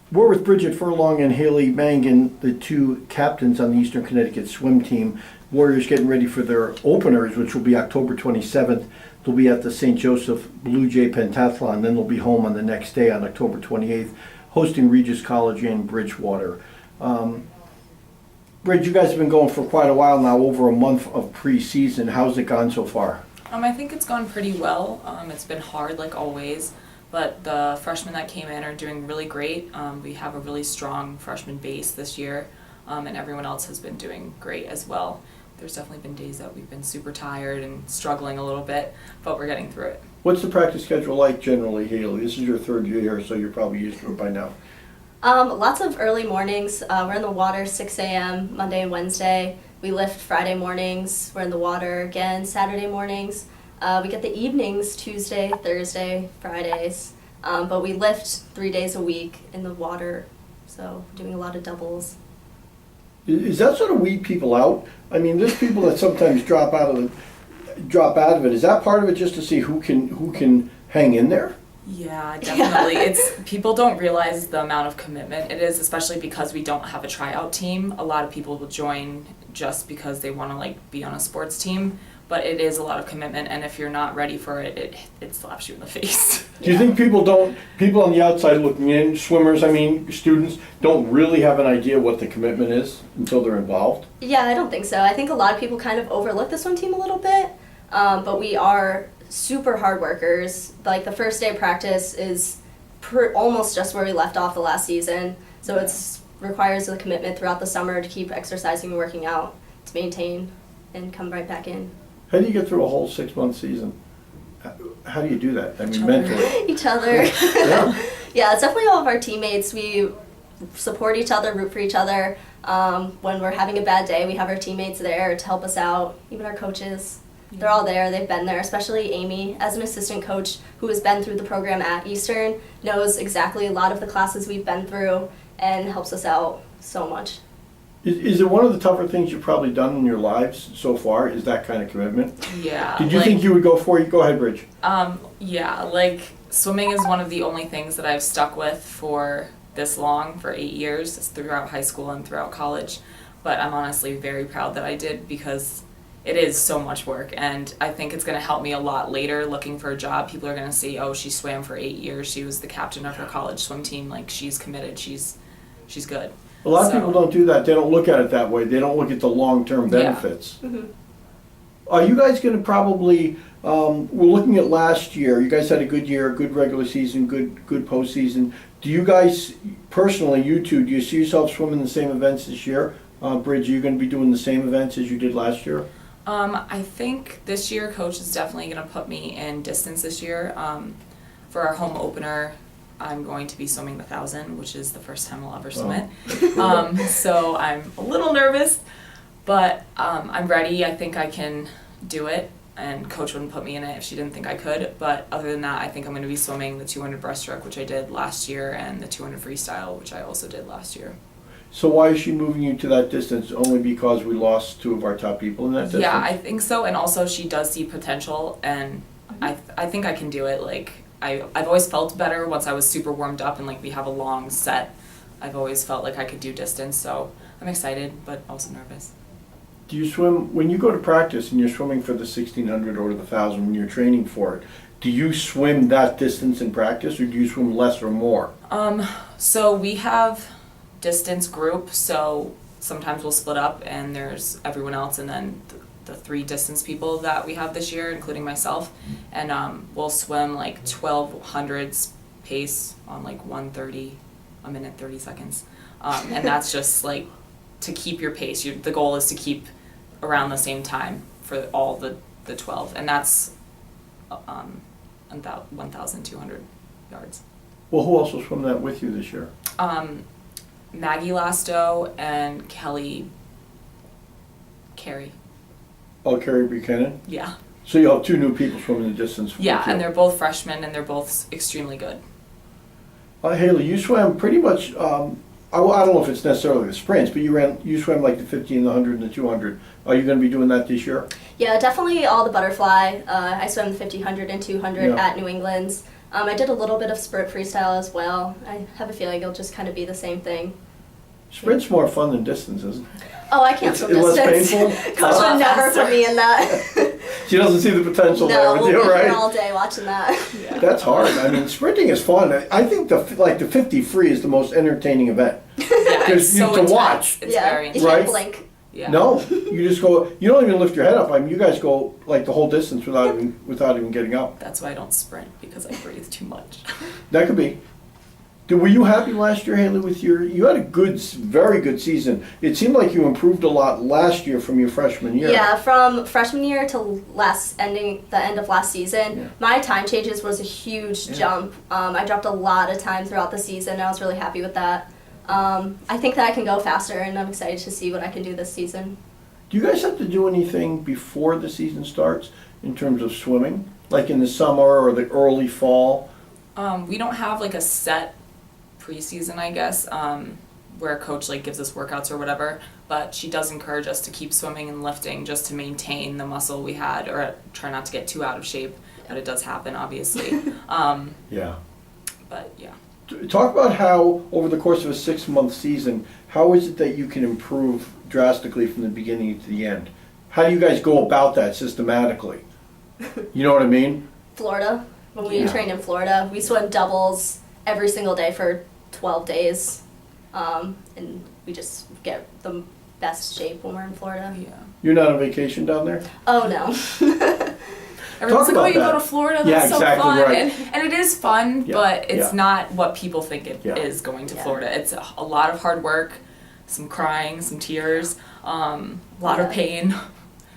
We're with Bridgett Furlong and Hayley Mangan, the two captains on the Eastern Connecticut swim team. Warriors getting ready for their openers, which will be October 27th. They'll be at the St. Joseph Blue Jay Pentathlon. Then they'll be home on the next day on October 28th, hosting Regis College in Bridgewater. Bridge, you guys have been going for quite a while now, over a month of preseason. How's it gone so far? I think it's gone pretty well. It's been hard like always, but the freshmen that came in are doing really great. We have a really strong freshman base this year, and everyone else has been doing great as well. There's definitely been days that we've been super tired and struggling a little bit, but we're getting through it. What's the practice schedule like generally, Hayley? This is your third year, so you're probably used to it by now. Lots of early mornings. We're in the water 6 a.m. Monday and Wednesday. We lift Friday mornings. We're in the water again Saturday mornings. We get the evenings Tuesday, Thursday, Fridays. But we lift 3 days a week in the water, so doing a lot of doubles. Is that sort of weed people out? I mean, there's people that sometimes drop out of it. Is that part of it, just to see who can hang in there? Yeah, definitely. It's people don't realize the amount of commitment it is, especially because we don't have a tryout team. A lot of people will join just because they want to be on a sports team, but it is a lot of commitment, and if you're not ready for it, it slaps you in the face. Do you think people on the outside looking in, swimmers, students, don't really have an idea what the commitment is until they're involved? Yeah, I don't think so. I think a lot of people kind of overlook the swim team a little bit, but we are super hard workers. Like, the first day of practice is almost just where we left off the last season, so it requires a commitment throughout the summer to keep exercising and working out to maintain and come right back in. How do you get through a whole 6-month season? How do you do that? Mentally. Each other. Yeah. Yeah, it's definitely all of our teammates. We support each other, root for each other. When we're having a bad day, we have our teammates there to help us out, even our coaches. They're all there. They've been there, especially Amy, as an assistant coach who has been through the program at Eastern, knows exactly a lot of the classes we've been through and helps us out so much. Is it one of the tougher things you've probably done in your lives so far, is that kind of commitment? Yeah. Did you think you would go for it? Go ahead, Bridge. Yeah, swimming is one of the only things that I've stuck with for this long, for 8 years, throughout high school and throughout college. But I'm honestly very proud that I did, because it is so much work, and I think it's going to help me a lot later looking for a job. People are going to see, oh, she swam for 8 years, she was the captain of her college swim team, she's committed, she's good. A lot of people don't do that. They don't look at it that way. They don't look at the long-term benefits. Yeah. Mm-hmm. Are you guys going to probably, we're looking at last year, you guys had a good year, good regular season, good postseason. Do you guys, personally, you two, do you see yourself swimming the same events this year? Bridge, are you going to be doing the same events as you did last year? I think this year Coach is definitely going to put me in distance this year. For our home opener, I'm going to be swimming the 1,000, which is the first time I'll ever swim it. So I'm a little nervous, but I'm ready. I think I can do it, and Coach wouldn't put me in it if she didn't think I could. But other than that, I think I'm going to be swimming the 200 breaststroke, which I did last year, and the 200 freestyle, which I also did last year. So why is she moving you to that distance? Only because we lost 2 of our top people in that distance? Yeah, I think so, and also she does see potential, and I think I can do it. I've always felt better once I was super warmed up and we have a long set. I've always felt like I could do distance, so I'm excited but also nervous. Do you swim, when you go to practice and you're swimming for the 1,600 or the 1,000 when you're training for it, do you swim that distance in practice, or do you swim less or more? So we have distance group, so sometimes we'll split up and there's everyone else and then the 3 distance people that we have this year, including myself, and we'll swim 1200s pace on 1:30, a minute 30 seconds, and that's just to keep your pace. The goal is to keep around the same time for all the 12, and that's 1,200 yards. Well, who else will swim that with you this year? Maggie Lasto and Carrie. Oh, Carrie Buchanan? Yeah. So you'll have 2 new people swimming the distance with you. Yeah, and they're both freshmen and they're both extremely good. Hayley, you swam pretty much, I don't know if it's necessarily the sprints, but you swam the 50 and the 100 and the 200. Are you going to be doing that this year? Yeah, definitely all the butterfly. I swam the 50, 100, and 200 Yeah. at New England's. I did a little bit of sprint freestyle as well. I have a feeling it'll just kind of be the same thing. Sprint's more fun than distance, isn't it? Oh, I can't It's swim less distance. painful? Coach would never put me in that. She doesn't see the potential there No, with we'll you, be here right? all day watching that. Yeah. That's hard. I mean, sprinting is fun. I think the 50 free is the most entertaining event. Yeah, it's Because so to intense. watch. It's yeah, very you intense. Right? can't blink. Yeah. No, you just go. You don't even lift your head up. I mean, you guys go like the whole distance without even getting up. That's why I don't sprint, because I breathe too much. That could be. Were you happy last year, Hayley? With you had a very good season. It seemed like you improved a lot last year from your freshman year. Yeah, from freshman year to the end of last season, Yeah. my time changes was a huge Yeah. jump. I dropped a lot of time throughout the season, and I was really happy with that. I think that I can go faster, and I'm excited to see what I can do this season. Do you guys have to do anything before the season starts in terms of swimming, like in the summer or the early fall? We don't have like a set preseason, I guess, where coach like gives us workouts or whatever, but she does encourage us to keep swimming and lifting just to maintain the muscle we had, or try not to get too out of shape, but it does happen, obviously. Yeah. But yeah. Talk about how, over the course of a 6-month season, how is it that you can improve drastically from the beginning to the end? How do you guys go about that systematically? You know what I mean? Florida, when we Yeah. trained in Florida, we swim doubles every single day for 12 days, and we just get the best shape when we're in Florida. Yeah. You're not on vacation down there? Oh no. Everyone's like, oh, about you that. go to Florida, Yeah, that's exactly so fun. right. And it is fun, Yeah, but it's yeah. not what people think it Yeah. is going to Yeah. Florida. It's a lot of hard work, some crying, some tears, a lot of Yeah. pain.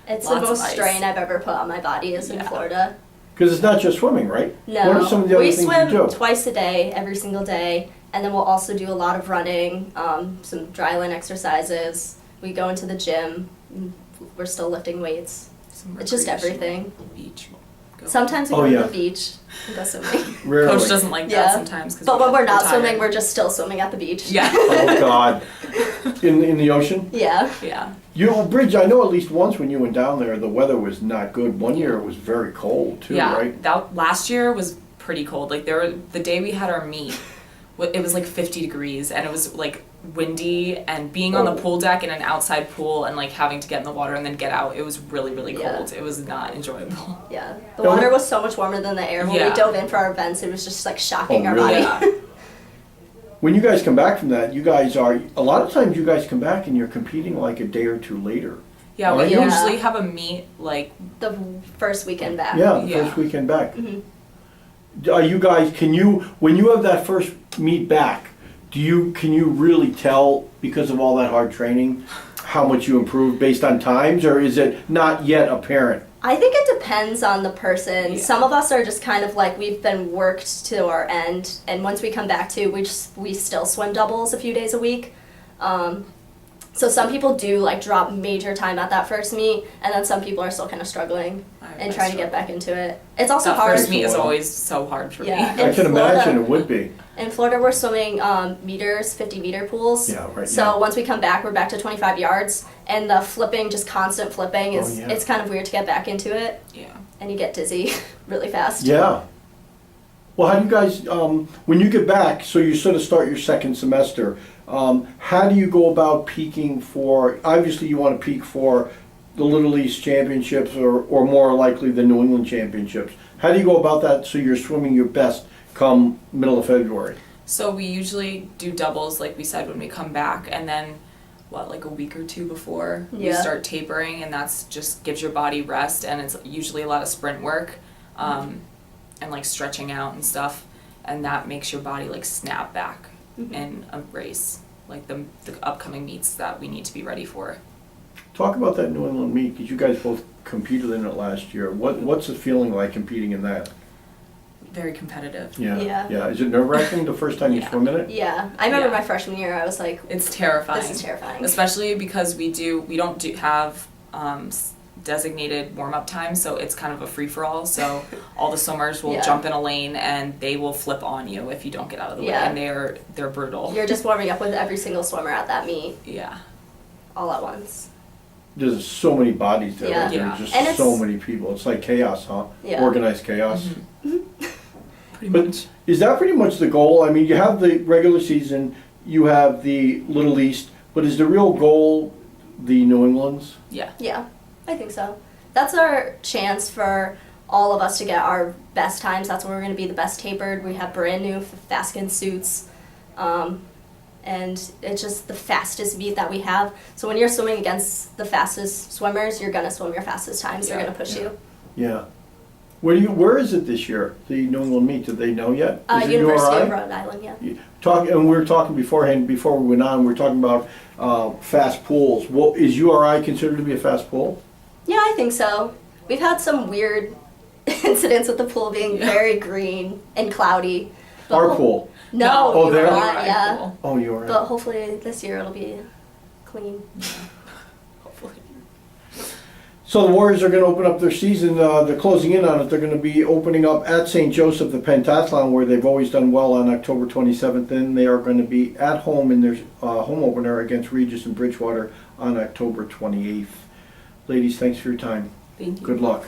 It's Lots the of most ice. strain I've ever put on my body is in Yeah. Florida. Because it's not just swimming, right? No, What are some of the other we things swim you do? twice a day, every single day, and then we'll also do a lot of running, some dry land exercises. We go into the gym. We're still lifting weights. Some It's just recreational everything. Beach. Go. Sometimes we Oh, go to yeah. the beach and go swimming. Rarely. Coach doesn't like Yeah. that sometimes. But when we're not tired. swimming, we're just still swimming at the beach. Yeah. Oh, God. In the ocean? Yeah. Yeah. You know, Bridge, I know at least once when you went down there, the weather was not good. One year it was very cold, too, Yeah. right? That last year was pretty cold. Like the day we had our meet, it was like 50 degrees, and it was like windy, and being on the Oh. pool deck in an outside pool and like having to get in the water and then get out, it was really, really Yeah. cold. It was not enjoyable. Yeah. The Yeah, water was so much warmer than the air. When Yeah. we dove in for our events, it was just like shocking Oh, our really? body. Yeah. When you guys come back from that, a lot of times you guys come back and you're competing like a day or two later. Yeah, Oh, we yeah. usually have a meet like The first weekend back. Yeah, the Yeah. first weekend back. Mhm. Are you guys, when you have that first meet back, can you really tell, because of all that hard training, how much you improved based on times, or is it not yet apparent? I think it depends on the person. Yeah. Some of us are just kind of like we've been worked to our end, and once we come back to, we still swim doubles a few days a week. So some people do like drop major time at that first meet, and then some people are still kind of struggling and I trying to get back into it. It's also that hard. first meet is Well. always so hard for Yeah. me. I In can Florida- imagine it would be. In Florida, we're swimming meters, 50-meter pools. Yeah, right, So yeah. once we come back, we're back to 25 yards, and the flipping, just constant flipping, is Oh, yeah. it's kind of weird to get back into it, Yeah. and you get dizzy really fast. Yeah. Well, how do you guys, when you get back, so you sort of start your second semester, how do you go about peaking for, obviously you want to peak for the Little East Championships or more likely the New England Championships. How do you go about that so you're swimming your best come middle of February? So we usually do doubles, like we said, when we come back, and then like a week or two before we Yeah. start tapering, and that's just gives your body rest, and it's usually a lot of sprint work, and like stretching out and stuff, and that makes your body like snap back in a race, like the upcoming meets that we need to be ready for. Talk about that New England meet, because you guys both competed in it last year. What's the feeling like competing in that? Very competitive. Yeah. Yeah. Is it nerve-wracking the first time you Yeah. swim in it? Yeah, I remember Yeah. my freshman year, I was like, It's terrifying. this is terrifying. Especially because we don't have designated warm-up time, so it's kind of a free-for-all. So all the swimmers will Yeah. jump in a lane and they will flip on you if you don't get out of the Yeah. way, and they're brutal. You're just warming up with every single swimmer at that meet, Yeah. all at once. There's so many bodies there. Yeah. There's Yeah. just And it's- so many people. It's like chaos, huh? Yeah. Organized chaos. Pretty But much. is that pretty much the goal? I mean, you have the regular season, you have the Little East, but is the real goal the New England's? Yeah. Yeah, I think so. That's our chance for all of us to get our best times. That's when we're going to be the best tapered. We have brand new Faskin suits. And it's just the fastest beat that we have. So when you're swimming against the fastest swimmers, you're going to swim your fastest times. They're Yeah. going to push you. Yeah. Where is it this year, the New England meet? Do they know yet? Is it University URI? of Rhode Island, yeah. And we were talking beforehand, before we went on, we were talking about fast pools. Well, is URI considered to be a fast pool? Yeah, I think so. We've had some weird incidents with the pool being Yeah. very green and cloudy. But Our pool? No, Oh, there? not, yeah. Cool. Oh, URI. But hopefully this year it'll be clean. Hopefully. So the Warriors are going to open up their season, they're closing in on it, they're going to be opening up at St. Joseph, the pentathlon, where they've always done well on October 27th. Then they are going to be at home in their home opener against Regis and Bridgewater on October 28th. Ladies, thanks for your time. Thank you. Good luck.